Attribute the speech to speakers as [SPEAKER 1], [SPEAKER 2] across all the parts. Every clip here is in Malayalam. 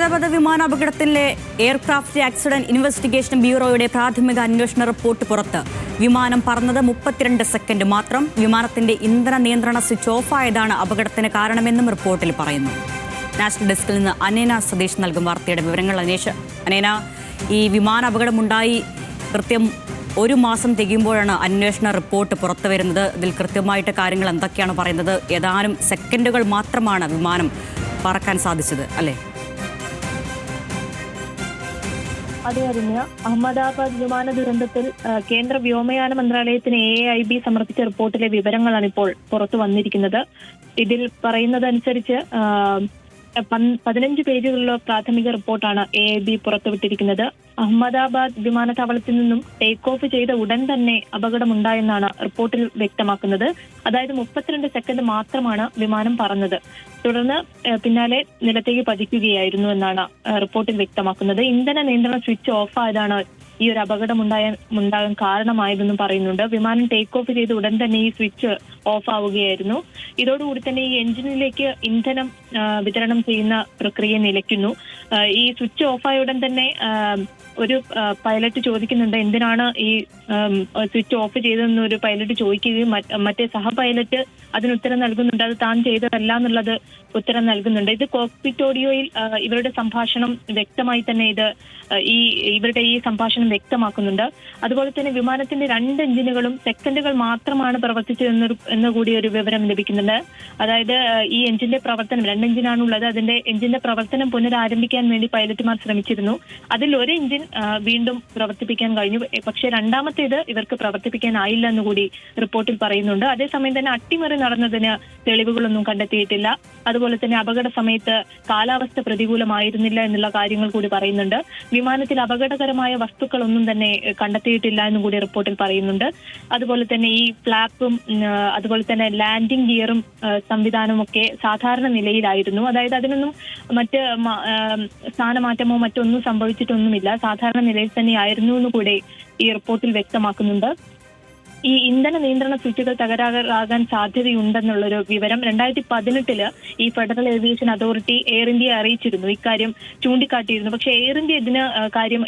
[SPEAKER 1] അഹമ്മദാബാദ് വിമാനാപകടത്തിലെ എയർക്രാഫ്റ്റ് ആക്സിഡന്റ് ഇൻവെസ്റ്റിഗേഷൻ ബ്യൂറോയുടെ പ്രാഥമിക അന്വേഷണ റിപ്പോർട്ട് പുറത്ത്. വിമാനം പറന്നത് 32 സെക്കൻഡ് മാത്രം. വിമാനത്തിന്റെ ഇന്ധന നിയന്ത്രണ സ്വിച്ച് ഓഫായതാണ് അപകടത്തിന് കാരണമെന്നും റിപ്പോർട്ടിൽ പറയുന്നു. നാഷണൽ ഡെസ്കിൽ നിന്ന് അനേന സതീഷ് നൽകും വാർത്തയുടെ വിവരങ്ങൾ. അനേന, ഈ വിമാനാപകടമുണ്ടായി കൃത്യം 1 മാസം തികയുമ്പോഴാണ് അന്വേഷണ റിപ്പോർട്ട് പുറത്തു വരുന്നത്. ഇതിൽ കൃത്യമായിട്ട് കാര്യങ്ങൾ എന്തൊക്കെയാണ് പറയുന്നത്? ഏതാനും സെക്കൻഡുകൾ മാത്രമാണ് വിമാനം പറക്കാൻ സാധിച്ചത്, അല്ലേ?
[SPEAKER 2] അതെ അരുണ്യ, അഹമ്മദാബാദ് വിമാന ദുരന്തത്തിൽ കേന്ദ്ര വ്യോമയാന മന്ത്രാലയത്തിന് AAIB സമർപ്പിച്ച റിപ്പോർട്ടിലെ വിവരങ്ങളാണ് ഇപ്പോൾ പുറത്തു വന്നിരിക്കുന്നത്. ഇതിൽ പറയുന്നതനുസരിച്ച് 15 പേജുകളുള്ള പ്രാഥമിക റിപ്പോർട്ടാണ് AAIB പുറത്തുവിട്ടിരിക്കുന്നത്. അഹമ്മദാബാദ് വിമാനത്താവളത്തിൽ നിന്നും ടേക്ക് ഓഫ് ചെയ്ത ഉടൻ തന്നെ അപകടമുണ്ടായെന്നാണ് റിപ്പോർട്ടിൽ വ്യക്തമാക്കുന്നത്. അതായത് 32 സെക്കൻഡ് മാത്രമാണ് വിമാനം പറന്നത്. തുടർന്ന് പിന്നാലെ നിലത്തേക്ക് പതിക്കുകയായിരുന്നു എന്നാണ് റിപ്പോർട്ടിൽ വ്യക്തമാക്കുന്നത്. ഇന്ധന നിയന്ത്രണ സ്വിച്ച് ഓഫ് ആയതാണ് ഈ ഒരു അപകടമുണ്ടാകാൻ കാരണമായതെന്നും പറയുന്നുണ്ട്. വിമാനം ടേക്ക് ഓഫ് ചെയ്ത് ഉടൻ തന്നെ ഈ സ്വിച്ച് ഓഫ് ആവുകയായിരുന്നു. ഇതോടുകൂടി തന്നെ ഈ എഞ്ചിനിലേക്ക് ഇന്ധനം വിതരണം ചെയ്യുന്ന പ്രക്രിയ നിലയ്ക്കുന്നു. ഈ സ്വിച്ച് ഓഫായ ഉടൻ തന്നെ ഒരു പൈലറ്റ് ചോദിക്കുന്നുണ്ട് എന്തിനാണ് ഈ സ്വിച്ച് ഓഫ് ചെയ്തതെന്ന് ഒരു പൈലറ്റ് ചോദിക്കുകയും മറ്റേ സഹ പൈലറ്റ് അതിന് ഉത്തരം നൽകുന്നുണ്ട്. അത് താൻ ചെയ്തതല്ല എന്നുള്ളത് ഉത്തരം നൽകുന്നുണ്ട്. ഇത് കോക്പിറ്റ് ഓഡിയോയിൽ ഇവരുടെ സംഭാഷണം വ്യക്തമായി തന്നെ ഇവരുടെ ഈ സംഭാഷണം വ്യക്തമാക്കുന്നുണ്ട്. അതുപോലെ തന്നെ വിമാനത്തിന്റെ 2 എഞ്ചിനുകളും സെക്കൻഡുകൾ മാത്രമാണ് പ്രവർത്തിച്ചത് എന്നുകൂടി ഒരു വിവരം ലഭിക്കുന്നുണ്ട്. അതായത് ഈ എഞ്ചിന്റെ പ്രവർത്തനം 2 എഞ്ചിനാണുള്ളത്. അതിന്റെ എഞ്ചിന്റെ പ്രവർത്തനം പുനരാരംഭിക്കാൻ വേണ്ടി പൈലറ്റുമാർ ശ്രമിച്ചിരുന്നു. അതിൽ ഒരു എഞ്ചിൻ വീണ്ടും പ്രവർത്തിപ്പിക്കാൻ കഴിഞ്ഞു. പക്ഷേ രണ്ടാമത്തേത് ഇവർക്ക് പ്രവർത്തിപ്പിക്കാനായില്ല എന്നുകൂടി റിപ്പോർട്ടിൽ പറയുന്നുണ്ട്. അതേസമയം തന്നെ അട്ടിമറി നടന്നതിന് തെളിവുകളൊന്നും കണ്ടെത്തിയിട്ടില്ല. അതുപോലെ തന്നെ അപകട സമയത്ത് കാലാവസ്ഥ പ്രതികൂലമായിരുന്നില്ല എന്നുള്ള കാര്യങ്ങൾ കൂടി പറയുന്നുണ്ട്. വിമാനത്തിൽ അപകടകരമായ വസ്തുക്കളൊന്നും തന്നെ കണ്ടെത്തിയിട്ടില്ല എന്നും കൂടി റിപ്പോർട്ടിൽ പറയുന്നുണ്ട്. അതുപോലെ തന്നെ ഈ ഫ്ലാപ്പും അതുപോലെ തന്നെ ലാൻഡിംഗ് ഗിയറും സംവിധാനവും ഒക്കെ സാധാരണ നിലയിലായിരുന്നു. അതായത് അതിനൊന്നും മറ്റ് സ്ഥാനമാറ്റമോ മറ്റൊന്നും സംഭവിച്ചിട്ടൊന്നുമില്ല. സാധാരണ നിലയിൽ തന്നെയായിരുന്നു എന്ന് കൂടി ഈ റിപ്പോർട്ടിൽ വ്യക്തമാക്കുന്നുണ്ട്. ഈ ഇന്ധന നിയന്ത്രണ സ്വിച്ചുകൾ തകരാറാകാൻ സാധ്യതയുണ്ടെന്നുള്ളൊരു വിവരം 2018 ഈ ഫെഡറൽ ഏവിയേഷൻ അതോറിറ്റി എയർ ഇന്ത്യയെ അറിയിച്ചിരുന്നു. ഇക്കാര്യം ചൂണ്ടിക്കാട്ടിയിരുന്നു. പക്ഷേ എയർ ഇന്ത്യ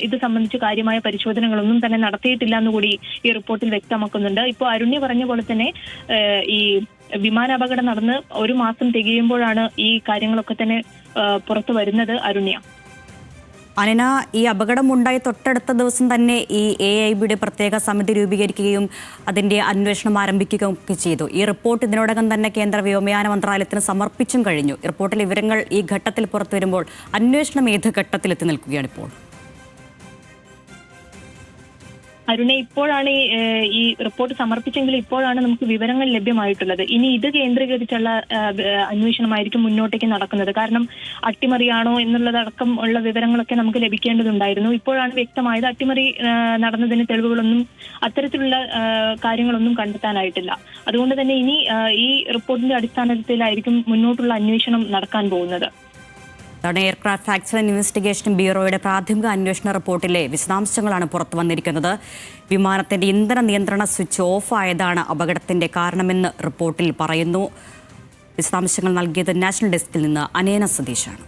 [SPEAKER 2] ഇത് സംബന്ധിച്ച് കാര്യമായ പരിശോധനകളൊന്നും തന്നെ നടത്തിയിട്ടില്ല എന്നുകൂടി ഈ റിപ്പോർട്ടിൽ വ്യക്തമാക്കുന്നുണ്ട്. ഇപ്പോൾ അരുണ്യ പറഞ്ഞ പോലെ തന്നെ ഈ വിമാനാപകടം നടന്ന് 1 മാസം തികയുമ്പോഴാണ് ഈ കാര്യങ്ങളൊക്കെ തന്നെ പുറത്തു വരുന്നത്. അരുണ്യ,
[SPEAKER 1] അനന, ഈ അപകടമുണ്ടായി തൊട്ടടുത്ത ദിവസം തന്നെ ഈ AAIBയുടെ പ്രത്യേക സമിതി രൂപീകരിക്കുകയും അതിൻ്റെ അന്വേഷണം ആരംഭിക്കുകയും ഒക്കെ ചെയ്തു. ഈ റിപ്പോർട്ട് ഇതിനോടകം തന്നെ കേന്ദ്ര വ്യോമയാന മന്ത്രാലയത്തിന് സമർപ്പിച്ചും കഴിഞ്ഞു. റിപ്പോർട്ടിലെ വിവരങ്ങൾ ഈ ഘട്ടത്തിൽ പുറത്തു വരുമ്പോൾ അന്വേഷണം ഏത് ഘട്ടത്തിലെത്തി നിൽക്കുകയാണ് ഇപ്പോൾ?
[SPEAKER 2] അരുണെ, ഇപ്പോഴാണ് ഈ റിപ്പോർട്ട് സമർപ്പിച്ചെങ്കിൽ ഇപ്പോഴാണ് നമുക്ക് വിവരങ്ങൾ ലഭ്യമായിട്ടുള്ളത്. ഇനി ഇത് കേന്ദ്രീകരിച്ചുള്ള അന്വേഷണമായിരിക്കും മുന്നോട്ടേക്ക് നടക്കുന്നത്. കാരണം അട്ടിമറിയാണോ എന്നുള്ളതടക്കം ഉള്ള വിവരങ്ങളൊക്കെ നമുക്ക് ലഭിക്കേണ്ടതുണ്ടായിരുന്നു. ഇപ്പോഴാണ് വ്യക്തമായത് അട്ടിമറി നടന്നതിന് തെളിവുകളൊന്നും അത്തരത്തിലുള്ള കാര്യങ്ങളൊന്നും കണ്ടെത്താനായിട്ടില്ല. അതുകൊണ്ട് തന്നെ ഇനി ഈ റിപ്പോർട്ടിന്റെ അടിസ്ഥാനത്തിലായിരിക്കും മുന്നോട്ടുള്ള അന്വേഷണം നടക്കാൻ പോകുന്നത്.
[SPEAKER 1] എയർക്രാഫ്റ്റ് ആക്സിഡന്റ് ഇൻവെസ്റ്റിഗേഷൻ ബ്യൂറോയുടെ പ്രാഥമിക അന്വേഷണ റിപ്പോർട്ടിലെ വിശദാംശങ്ങളാണ് പുറത്തു വന്നിരിക്കുന്നത്. വിമാനത്തിന്റെ ഇന്ധന നിയന്ത്രണ സ്വിച്ച് ഓഫ് ആയതാണ് അപകടത്തിന്റെ കാരണമെന്ന് റിപ്പോർട്ടിൽ പറയുന്നു. വിശദാംശങ്ങൾ നൽകിയത് നാഷണൽ ഡെസ്കിൽ നിന്ന് അനേന സതീഷാണ്.